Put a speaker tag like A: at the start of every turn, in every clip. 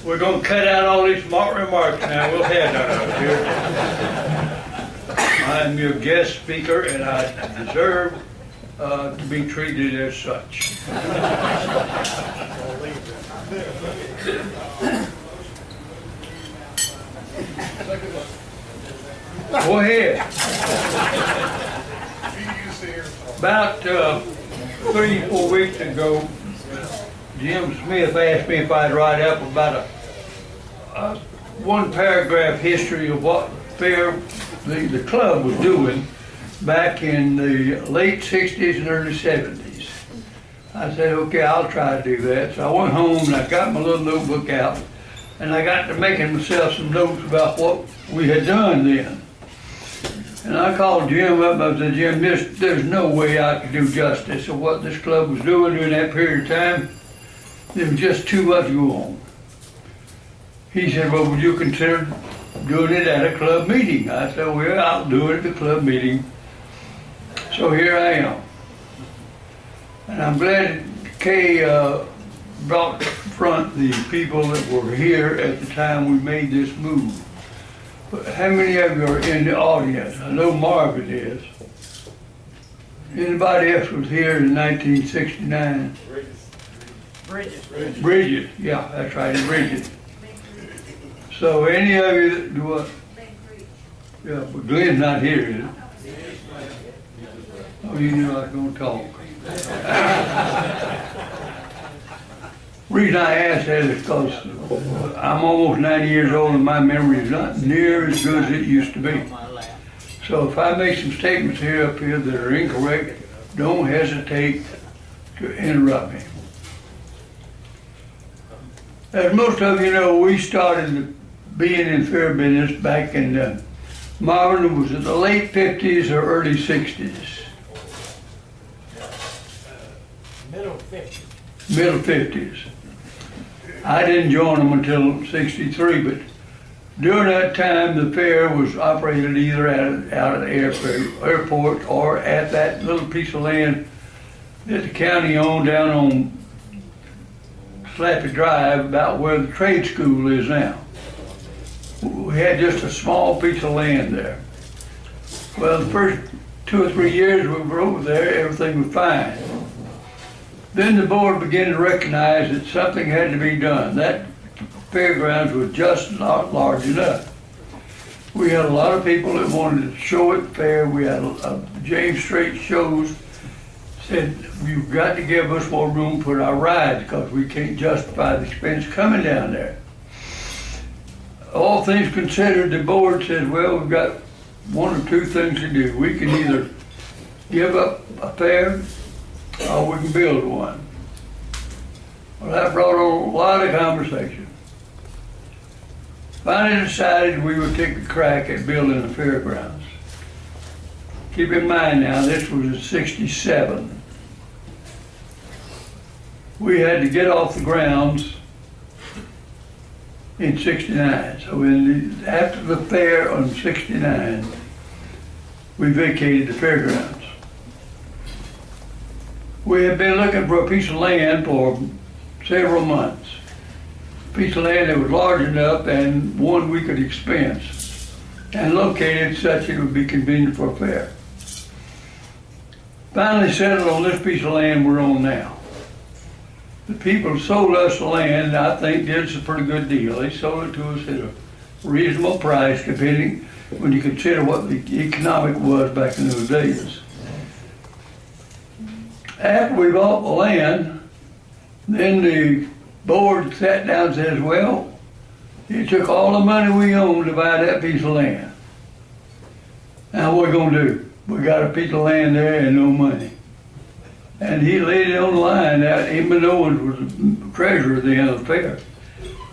A: We're gonna cut out all these smart remarks now. We'll head out here. I'm your guest speaker, and I deserve to be treated as such. Go ahead. About 3-4 weeks ago, Jim Smith asked me if I'd write up about a one-paragraph history of what fair the club was doing back in the late 60s and early 70s. I said, okay, I'll try to do that. So I went home and I got my little notebook out and I got to making myself some notes about what we had done then. And I called Jim up and I said, Jim, there's no way I could do justice of what this club was doing during that period of time. There was just too much going on. He said, well, would you consider doing it at a club meeting? I said, well, I'll do it at the club meeting. So here I am. And I'm glad Kay brought to front the people that were here at the time we made this move. But how many of you are in the audience? I know Margaret is. Anybody else was here in 1969? Bridget, yeah, that's right, Bridget. So any of you that do what? Yeah, but Glenn's not here, is it? Oh, you knew I was going to talk. Reason I ask that is because I'm almost 90 years old and my memory is not near as good as it used to be. So if I make some statements up here that are incorrect, don't hesitate to interrupt me. As most of you know, we started being in fair business back in Marvin, it was in the late 50s or early 60s. Middle 50s. I didn't join them until 63, but during that time the fair was operated either out at the airport or at that little piece of land that the county owned down on Slappy Drive, about where the trade school is now. We had just a small piece of land there. Well, the first 2 or 3 years we were over there, everything was fine. Then the board began to recognize that something had to be done. That fairgrounds was just not large enough. We had a lot of people that wanted to show it fair. We had James Strait shows, said, you've got to give us more room for our rides because we can't justify the expense coming down there. All things considered, the board said, well, we've got 1 or 2 things to do. We can either give up a fair or we can build one. Well, that brought on a lot of conversation. Finally decided we would take a crack at building a fairgrounds. Keep in mind now, this was in 67. We had to get off the grounds in 69. So after the fair on 69, we vacated the fairgrounds. We had been looking for a piece of land for several months. A piece of land that was large enough and one we could expense and located such it would be convenient for a fair. Finally settled on this piece of land we're on now. The people who sold us the land, I think, did us a pretty good deal. They sold it to us at a reasonable price, depending when you consider what the economic was back in those days. After we bought the land, then the board sat down and says, well, it took all the money we owned to buy that piece of land. Now what are we gonna do? We got a piece of land there and no money. And he laid it on the line. Even Owens was the treasurer then of the fair.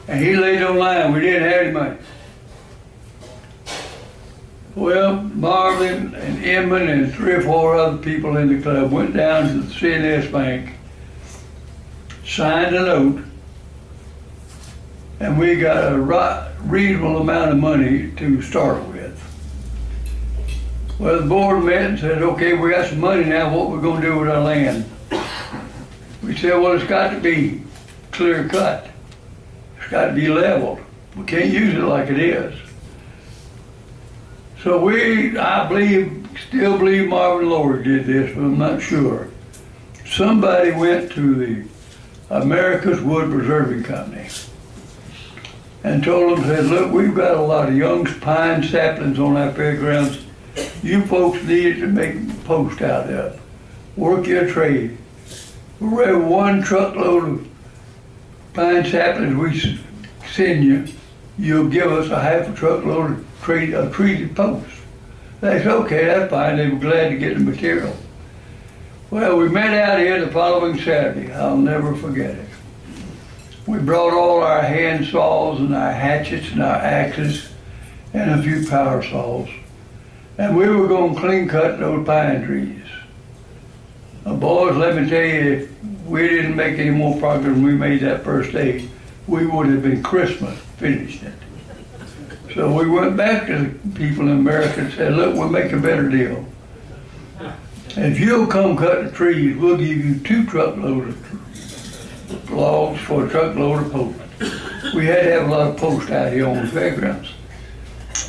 A: And he laid it on the line. We didn't have any money. Well, Marvin and Edmund and 3 or 4 other people in the club went down to the CNS Bank, signed a note, and we got a reasonable amount of money to start with. Well, the board met and said, okay, we got some money now, what we're going to do with our land? We said, well, it's got to be clear cut. It's got to be leveled. We can't use it like it is. So I still believe Marvin Lord did this, but I'm not sure. Somebody went to the America's Wood Preserving Company and told them, said, look, we've got a lot of young pine saplings on our fairgrounds. You folks need to make posts out of. Work your trade. For every one truckload of pine saplings we send you, you'll give us a half a truckload of treated posts. They said, okay, that's fine. They were glad to get the material. Well, we met out here the following Saturday. I'll never forget it. We brought all our hand saws and our hatchets and our axes and a few power saws. And we were going to clean cut those pine trees. Now, boys, let me tell you, if we didn't make any more progress than we made that first day, we would have been Christmas finished it. So we went back to the people in America and said, look, we'll make a better deal. If you'll come cut the trees, we'll give you 2 truckloads of logs for a truckload of posts. We had to have a lot of posts out here on the fairgrounds.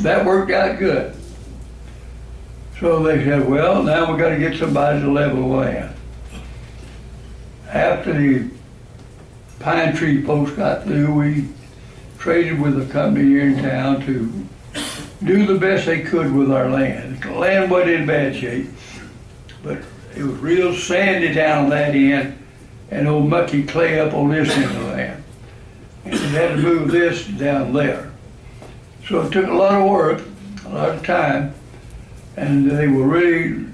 A: That worked out good. So they said, well, now we've got to get somebody to level the land. After the pine tree posts got through, we traded with a company here in town to do the best they could with our land. The land wasn't in bad shape, but it was real sandy down that end and old mucky clay up on this end of the land. And we had to move this down there. So it took a lot of work, a lot of time, and they were really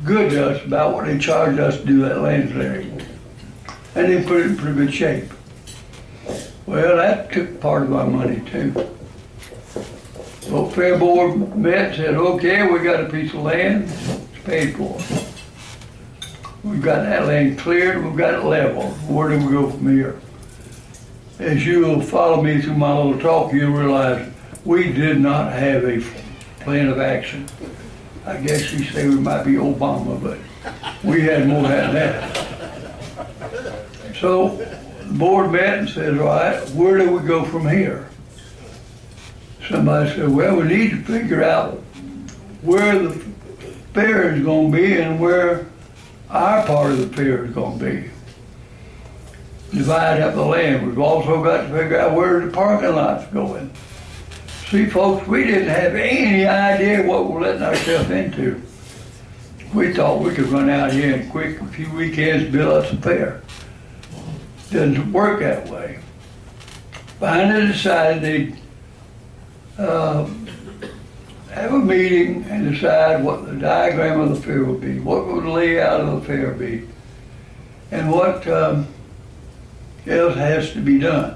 A: good to us about what they charged us to do that land clearing. And they put it in pretty good shape. Well, that took part of our money too. So Fair Board met and said, okay, we got a piece of land, it's paid for. We've got that land cleared, we've got it leveled. Where do we go from here? As you'll follow me through my little talk, you'll realize we did not have a plan of action. I guess you say we might be Obama, but we had more than that. So the board met and said, all right, where do we go from here? Somebody said, well, we need to figure out where the fair is going to be and where our part of the fair is going to be. Divide up the land. We've also got to figure out where the parking lot's going. See, folks, we didn't have any idea what we're letting ourselves into. We thought we could run out here in a few weekends, build us a fair. Doesn't work that way. Finally decided they'd have a meeting and decide what the diagram of the fair would be, what would the layout of the fair be, and what else has to be done.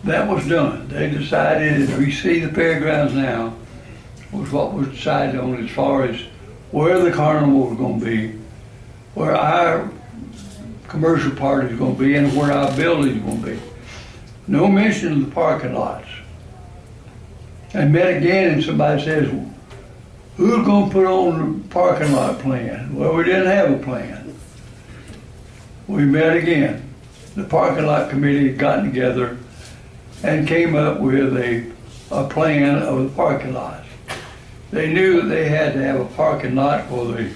A: That was done. They decided, as we see the fairgrounds now, was what was decided on as far as where the carnival was going to be, where our commercial part is going to be, and where our building is going to be. No mention of the parking lots. And met again, and somebody says, who's going to put on the parking lot plan? Well, we didn't have a plan. We met again. The parking lot committee had gotten together and came up with a plan of the parking lots. They knew that they had to have a parking lot for the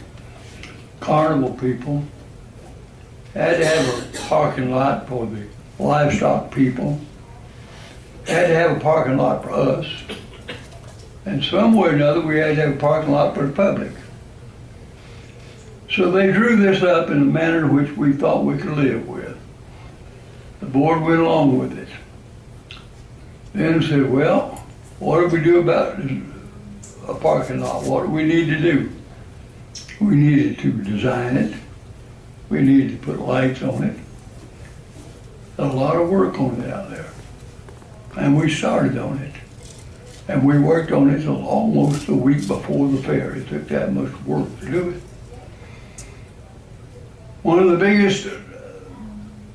A: carnival people, had to have a parking lot for the livestock people, had to have a parking lot for us, and somewhere or another we had to have a parking lot for the public. So they drew this up in a manner which we thought we could live with. The board went along with it. Then said, well, what do we do about a parking lot? What do we need to do? We needed to design it. We needed to put lights on it. A lot of work on it out there. And we started on it. And we worked on it till almost a week before the fair. It took that much work to do it. One of the biggest,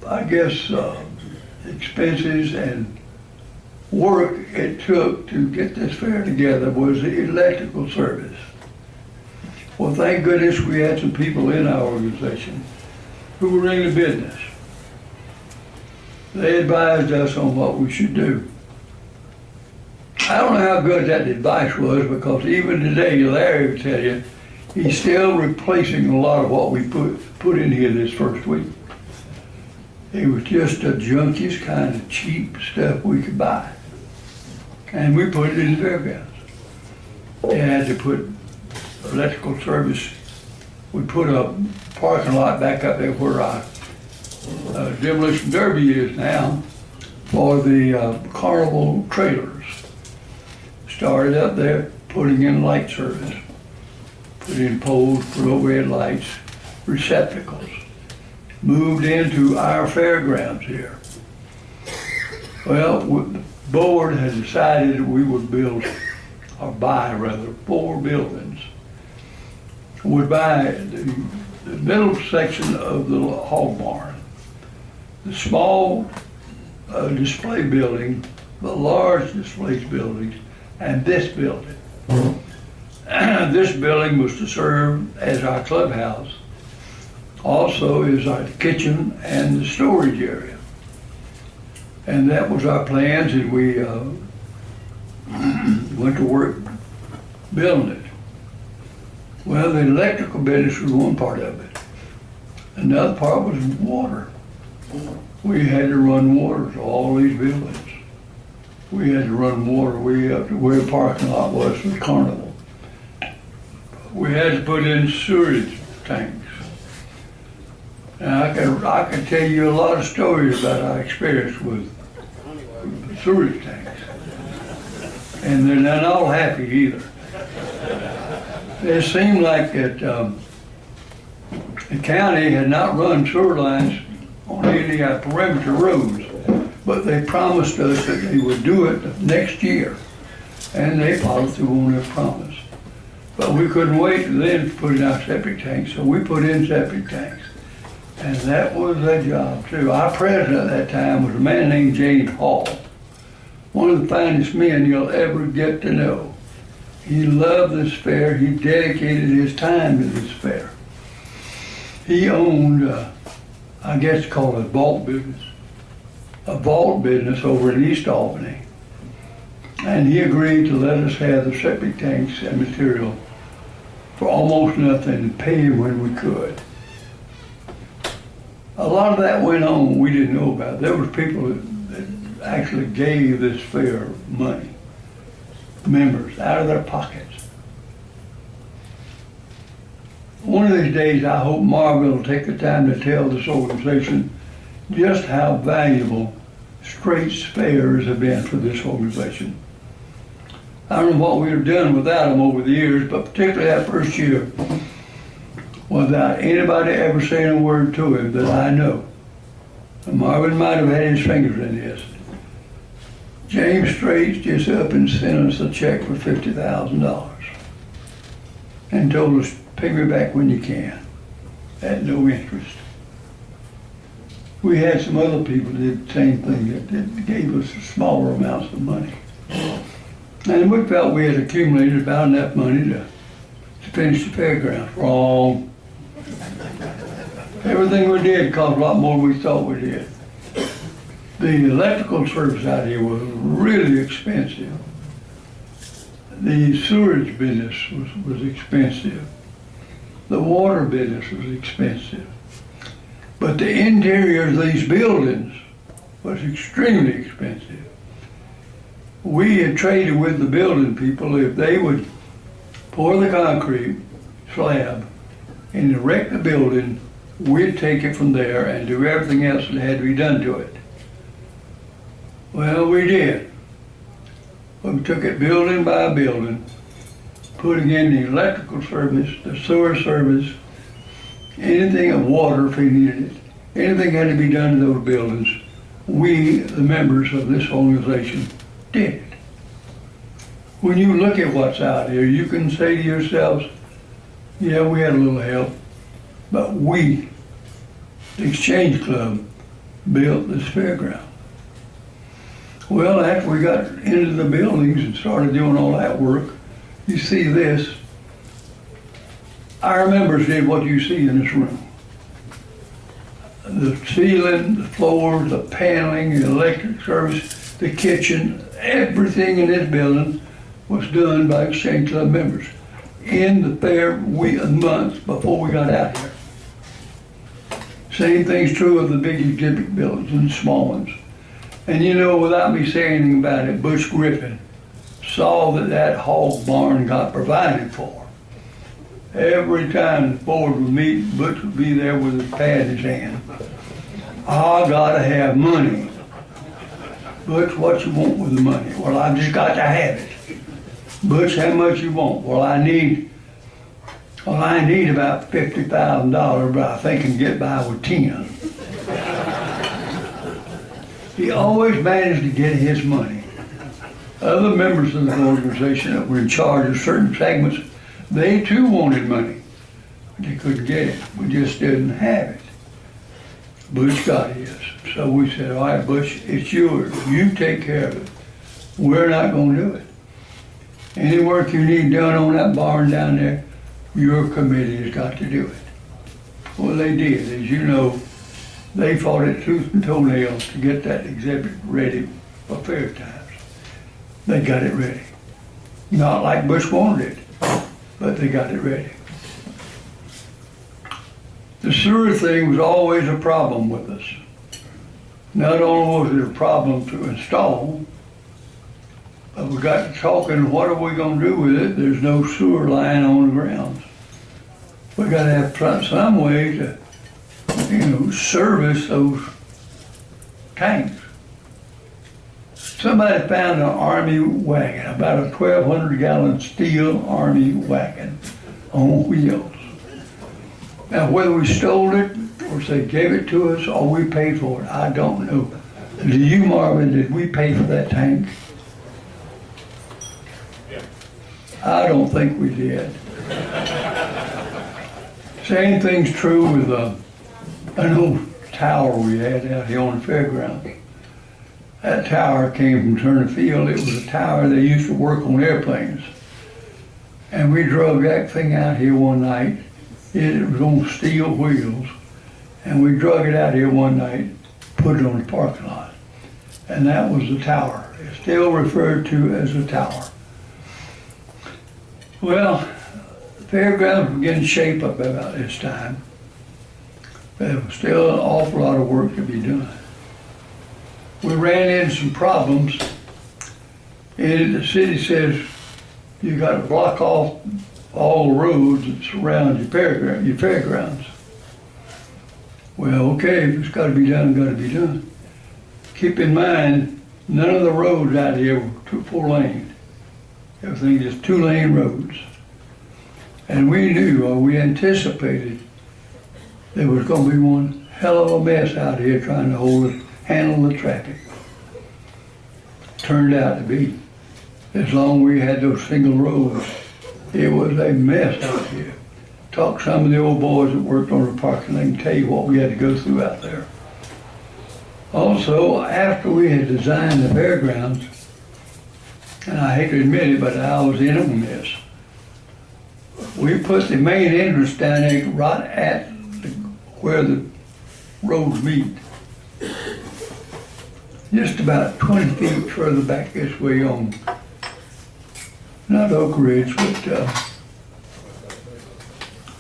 A: I guess, expenses and work it took to get this fair together was the electrical service. Well, thank goodness we had some people in our organization who were in the business. They advised us on what we should do. I don't know how good that advice was, because even today, Larry would tell you, he's still replacing a lot of what we put in here this first week. It was just the junkiest kind of cheap stuff we could buy. And we put it in the fairgrounds. They had to put electrical service. We put a parking lot back up there where our demolition derby is now for the carnival trailers. Started up there, putting in light service, put in poles, put overhead lights, receptacles. Moved into our fairgrounds here. Well, the board had decided we would build, or buy rather, 4 buildings. We'd buy the middle section of the hog barn, the small display building, the large display buildings, and this building. This building was to serve as our clubhouse, also is our kitchen and the storage area. And that was our plans, and we went to work building it. Well, the electrical business was one part of it. Another part was water. We had to run water to all these buildings. We had to run water way up to where the parking lot was for the carnival. We had to put in sewage tanks. And I can tell you a lot of stories about our experience with sewage tanks. And they're not all happy either. It seemed like that the county had not run sewer lines on any perimeter roads, but they promised us that they would do it next year. And they followed through on their promise. But we couldn't wait then to put in our septic tanks, so we put in septic tanks. And that was a job too. Our president at that time was a man named James Hall, one of the finest men you'll ever get to know. He loved this fair. He dedicated his time to this fair. He owned, I guess it's called a vault business over in East Albany. And he agreed to let us have the septic tanks and material for almost nothing and pay him when we could. A lot of that went on we didn't know about. There were people that actually gave this fair money, members, out of their pockets. One of these days, I hope Marvin will take the time to tell this organization just how valuable Straight's fairs have been for this organization. I don't know what we've done without them over the years, but particularly that first year, without anybody ever saying a word to him that I know. And Marvin might have had his fingers in this. James Straits just up and sent us a check for $50,000 and told us, pay me back when you can, at no interest. We had some other people that did the same thing, that gave us smaller amounts of money. And we felt we had accumulated about enough money to finish the fairgrounds. Wrong. Everything we did cost a lot more than we thought we did. The electrical service out here was really expensive. The sewage business was expensive. The water business was expensive. But the interior of these buildings was extremely expensive. We had traded with the building people if they would pour the concrete slab and erect the building, we'd take it from there and do everything else that had to be done to it. Well, we did. We took it building by building, putting in the electrical service, the sewer service, anything of water if we needed it. Anything had to be done to those buildings, we, the members of this organization, did it. When you look at what's out here, you can say to yourselves, yeah, we had a little help, but we, the Exchange Club, built this fairground. Well, after we got into the buildings and started doing all that work, you see this. Our members did what you see in this room. the ceiling, the floor, the paneling, the electric service, the kitchen, everything in this building was done by Exchange Club members in the fair months before we got out here. Same thing's true of the big exhibit buildings and the small ones. And you know, without me saying anything about it, Butch Griffin saw that that hog barn got provided for. Every time the board would meet, Butch would be there with his pad in his hand. I gotta have money. Butch, what you want with the money? Well, I've just got to have it. Butch, how much you want? Well, I need about $50,000, but I think I can get by with 10. He always managed to get his money. Other members of the organization that were in charge of certain segments, they too wanted money. But they couldn't get it. We just didn't have it. Butch got his. So we said, all right, Butch, it's yours. You take care of it. We're not going to do it. Any work you need done on that barn down there, your committee has got to do it. Well, they did. As you know, they fought it tooth and toenail to get that exhibit ready for fair times. They got it ready. Not like Bush wanted it, but they got it ready. The sewer thing was always a problem with us. Not only was it a problem to install, but we got to talking, what are we going to do with it? There's no sewer line on the grounds. We got to have some way to, service those tanks. Somebody found an Army wagon, about a 1,200-gallon steel Army wagon on wheels. Now, whether we stole it, or they gave it to us, or we paid for it, I don't know. Do you, Marvin, did we pay for that tank? I don't think we did. Same thing's true with an old tower we had out here on the fairground. That tower came from Turner Field. It was a tower they used to work on airplanes. And we drug that thing out here one night. It was on steel wheels. And we drug it out here one night, put it on the parking lot. And that was the tower. It's still referred to as a tower. Well, the fairgrounds were getting shape up about this time. But there was still an awful lot of work to be done. We ran into some problems, and the city says you got to block off all the roads that surround your fairgrounds. Well, okay, if it's got to be done, got to be done. Keep in mind, none of the roads out here were 4 lane. Everything is 2-lane roads. And we knew, or we anticipated, there was going to be one hell of a mess out here trying to handle the traffic. Turned out to be, as long as we had those single roads, it was a mess out here. Talk to some of the old boys that worked on the parking lot and tell you what we had to go through out there. Also, after we had designed the fairgrounds, and I hate to admit it, but I was in on this, we put the main entrance down there right at where the roads meet. Just about 20 feet further back this way on, not Oak Ridge, but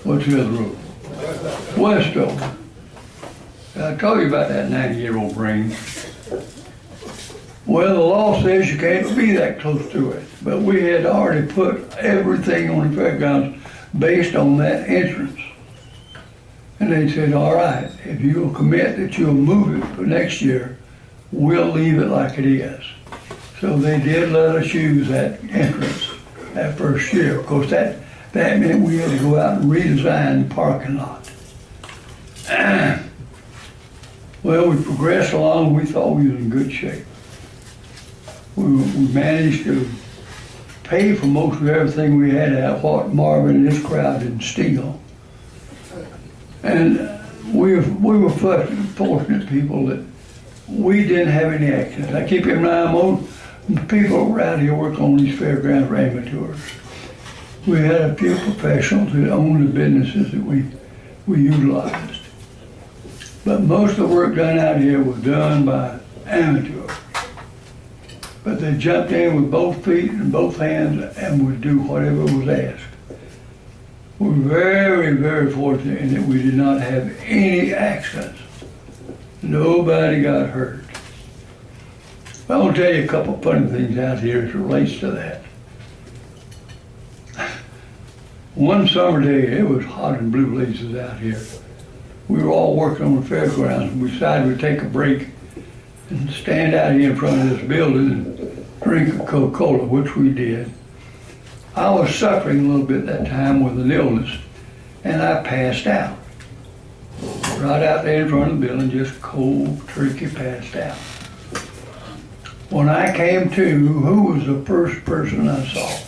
A: what's the other road? Westover. I told you about that 90-year-old brain. Well, the law says you can't be that close to it, but we had already put everything on the fairgrounds based on that entrance. And they said, all right, if you'll commit that you'll move it for next year, we'll leave it like it is. So they did let us use that entrance that first year. Of course, that meant we had to go out and redesign the parking lot. Well, we progressed along. We thought we were in good shape. We managed to pay for most of everything we had at what Marvin and his crowd didn't steal. And we were fortunate people that we didn't have any accidents. I keep in mind, most people around here work on these fairgrounds were amateurs. We had a few professionals that owned the businesses that we utilized. But most of the work done out here was done by amateurs. But they jumped in with both feet and both hands and would do whatever was asked. We're very, very fortunate in that we did not have any accidents. Nobody got hurt. But I'll tell you a couple funny things out here as it relates to that. One summer day, it was hot and blue blazes out here. We were all working on the fairgrounds, and we decided we'd take a break and stand out here in front of this building and drink a Coca-Cola, which we did. I was suffering a little bit that time with an illness, and I passed out. Right out there in front of the building, just cold turkey passed out. When I came to, who was the first person I saw?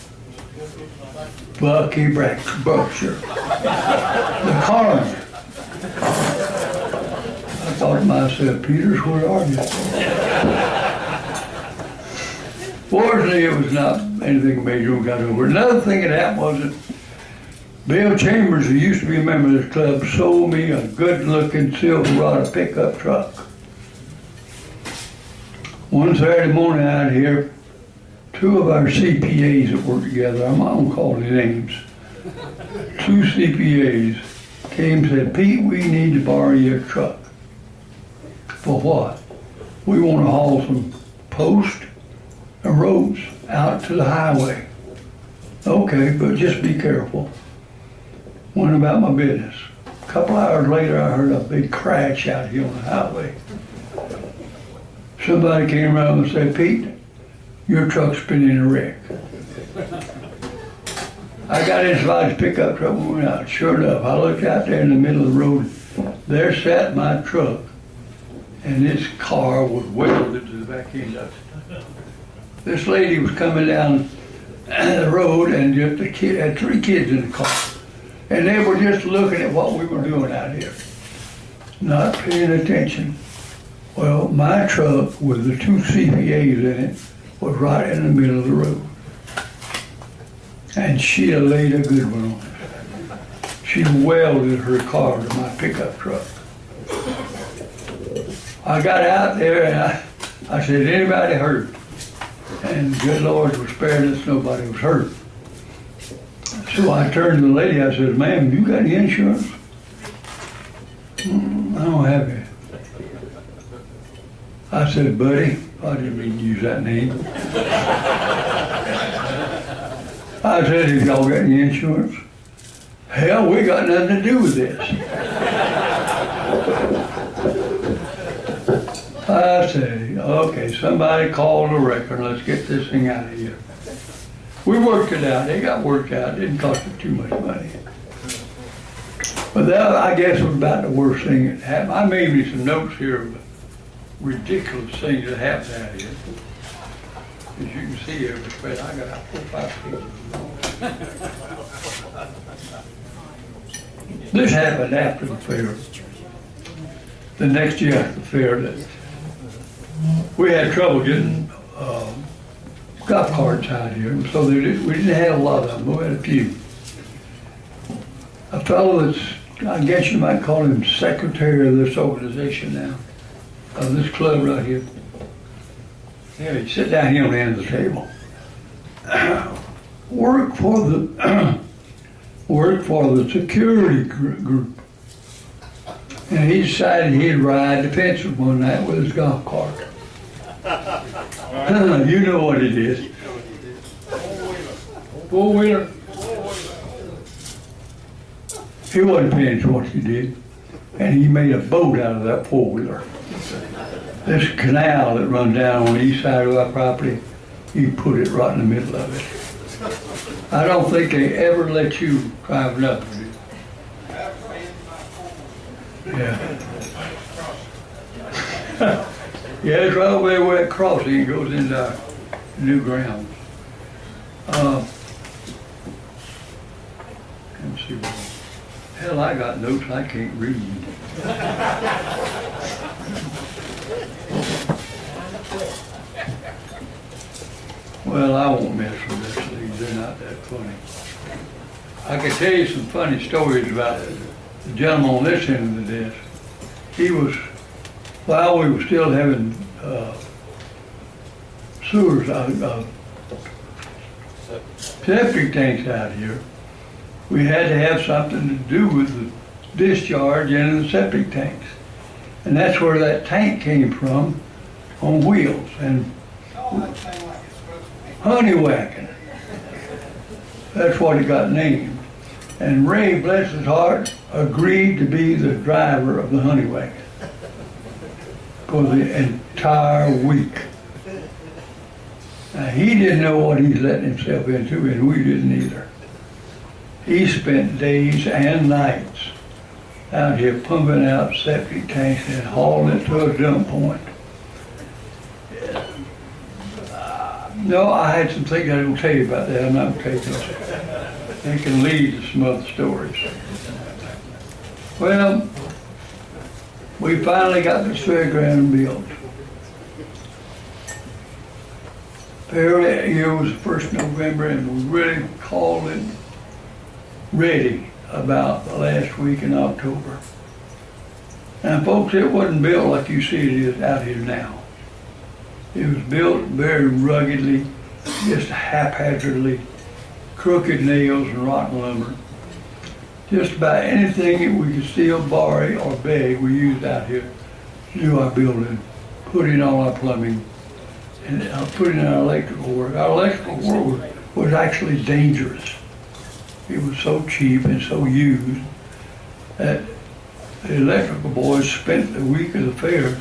A: Bucky Berkshire, the coroner. I thought to myself, Peters, where are you? Fortunately, it was not anything major we got over. Another thing that happened was that Bill Chambers, who used to be a member of this club, sold me a good-looking Silverado pickup truck. One Saturday morning out here, two of our CPAs that worked together, I'm not gonna call their names, two CPAs came and said, Pete, we need to borrow your truck. For what? We want to haul some posts and ropes out to the highway. Okay, but just be careful. Went about my business. A couple hours later, I heard a big crash out here on the highway. Somebody came around and said, Pete, your truck's been in a wreck. I got inside his pickup truck and went out. Sure enough, I looked out there in the middle of the road. There sat my truck, and this car was welded to the back end of it. This lady was coming down the road, and just a kid had 3 kids in the car. And they were just looking at what we were doing out here, not paying attention. Well, my truck with the 2 CPAs in it was right in the middle of the road. And she laid a good one on it. She welded her car to my pickup truck. I got out there and I said, anybody hurt? And good Lord was sparing us, nobody was hurt. So I turned to the lady, I said, ma'am, you got any insurance? I don't have it. I said, buddy, I didn't mean to use that name. I said, have y'all got any insurance? Hell, we got nothing to do with this. I say, okay, somebody called the wrecker, let's get this thing out of here. We worked it out, it got worked out, it didn't cost us too much money. But that, I guess, was about the worst thing that happened. I made me some notes here of ridiculous things that happened out here. As you can see here, but I got 4 or 5 pages. This happened after the fair. The next year after the fair, that we had trouble getting golf carts out here, and so we didn't have a lot of them, but we had a few. A fellow that's, I guess you might call him secretary of this organization now, of this club right here. Yeah, he sit down here on the end of the table. Work for the security group. And he decided he'd ride the fences one night with his golf cart. You know what it is. Four-wheeler. He wasn't paying attention to what he did. And he made a boat out of that four-wheeler. This canal that runs down on the east side of our property, he put it right in the middle of it. I don't think they ever let you drive nothing. Yeah. Yeah, it's right over there where that crossing goes into our new grounds. Let's see what. Hell, I got notes I can't read. Well, I won't mess with this these. They're not that funny. I could tell you some funny stories about the gentleman on this end of the desk. he was, while we were still having sewers, septic tanks out here, we had to have something to do with the discharge into the septic tanks. And that's where that tank came from, on wheels, and honeywagon. That's what it got named. And Ray, bless his heart, agreed to be the driver of the honeywagon for the entire week. Now, he didn't know what he's letting himself into, and we didn't either. He spent days and nights out here pumping out septic tanks and hauling it to a dump point. No, I had some things I don't tell you about that. I'm not going to tell you those. They can lead to some other stories. Well, we finally got this fairground built. Fair year was the 1st November, and we really called it ready about the last week in October. Now, folks, it wasn't built like you see it is out here now. It was built very ruggedly, just haphazardly, crooked nails and rotten lumber. Just about anything that we could steal, borrow, or beg, we used out here to do our building, put in all our plumbing, and put in our electrical work. Our electrical work was actually dangerous. It was so cheap and so used that the electrical boys spent the week of the fair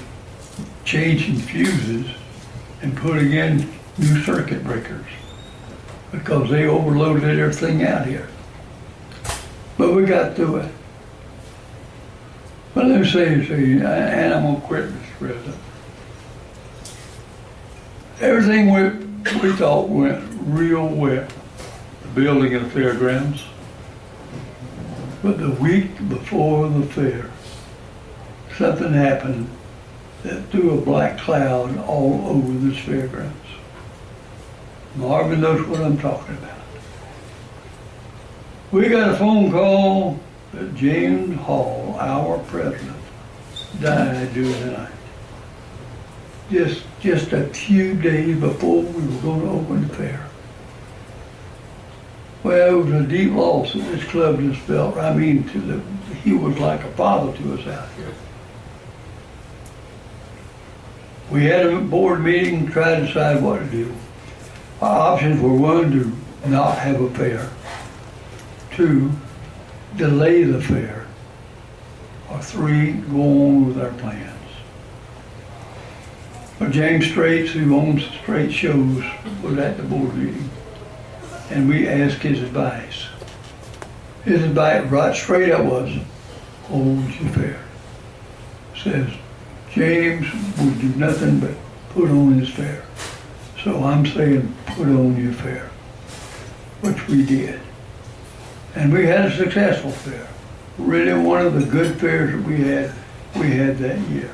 A: changing fuses and putting in new circuit breakers because they overloaded everything out here. But we got through it. But let me say this to you, and I'm gonna quit, Mr. President. Everything we thought went real well, the building of the fairgrounds. But the week before the fair, something happened that threw a black cloud all over this fairgrounds. Marvin knows what I'm talking about. We got a phone call that James Hall, our president, died during the night. Just a few days before we were going to open the fair. Well, it was a deep loss that this club just felt. I mean, he was like a father to us out here. We had a board meeting and tried to decide what to do. Our options were 1, to not have a fair, 2, delay the fair, or 3, go on with our plans. But James Straits, who owns Straits Shows, was at the board meeting, and we asked his advice. His advice, right straight up, was, hold your fair. Says, James would do nothing but put on his fair. So I'm saying put on your fair, which we did. And we had a successful fair. Really one of the good fairs that we had that year.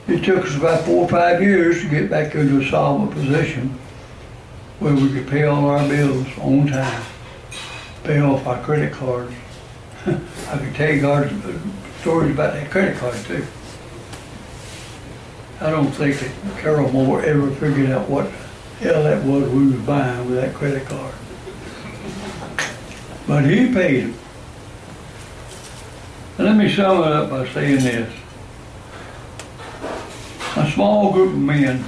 A: It took us about 4 or 5 years to get back into a solvent position where we could pay all our bills on time, pay off our credit cards. I could tell you stories about that credit card too. I don't think that Carol Moore ever figured out what the hell that was we was buying with that credit card. But he paid him. And let me sum it up by saying this. A small group of men,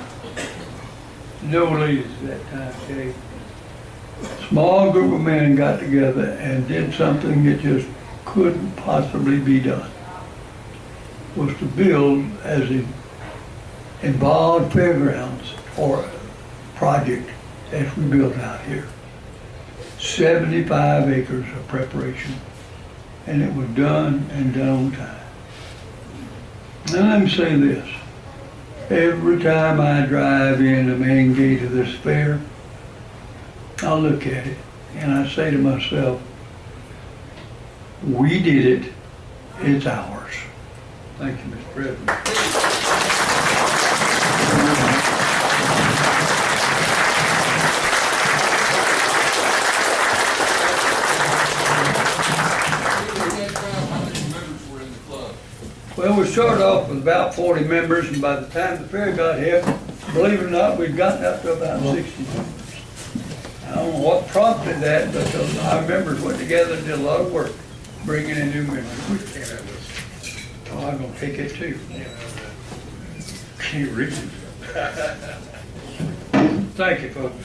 A: no ladies at that time, okay? A small group of men got together and did something that just couldn't possibly be done. Was to build as an involved fairgrounds or project as we built out here. 75 acres of preparation, and it was done and done on time. Now let me say this. Every time I drive in the main gate of this fair, I look at it and I say to myself, we did it, it's ours. Thank you, Mr. President.
B: How many members were in the club?
A: about 40 members, and by the time the fair got here, believe it or not, we'd gotten up to about 60 members. I don't know what prompted that, but our members went together and did a lot of work, bringing in new members. Oh, I'm gonna take it too. Can't read it. Thank you, folks.